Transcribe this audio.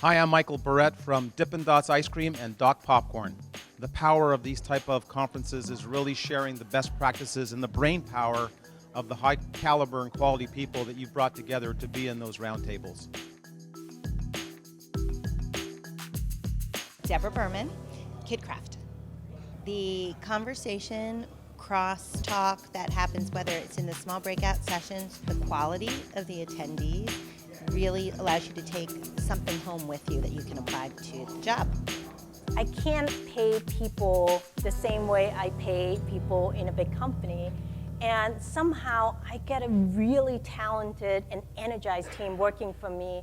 Hi, I'm Michael Barrett from Dippin' Dots Ice Cream and Doc Popcorn. The power of these type of conferences is really sharing the best practices and the brain power of the high caliber and quality people that you've brought together to be in those roundtables. Deborah Berman, KidCraft. The conversation, cross-talk that happens, whether it's in the small breakout sessions, the quality of the attendees really allows you to take something home with you that you can apply to the job. I can't pay people the same way I pay people in a big company. And somehow I get a really talented and energized team working for me.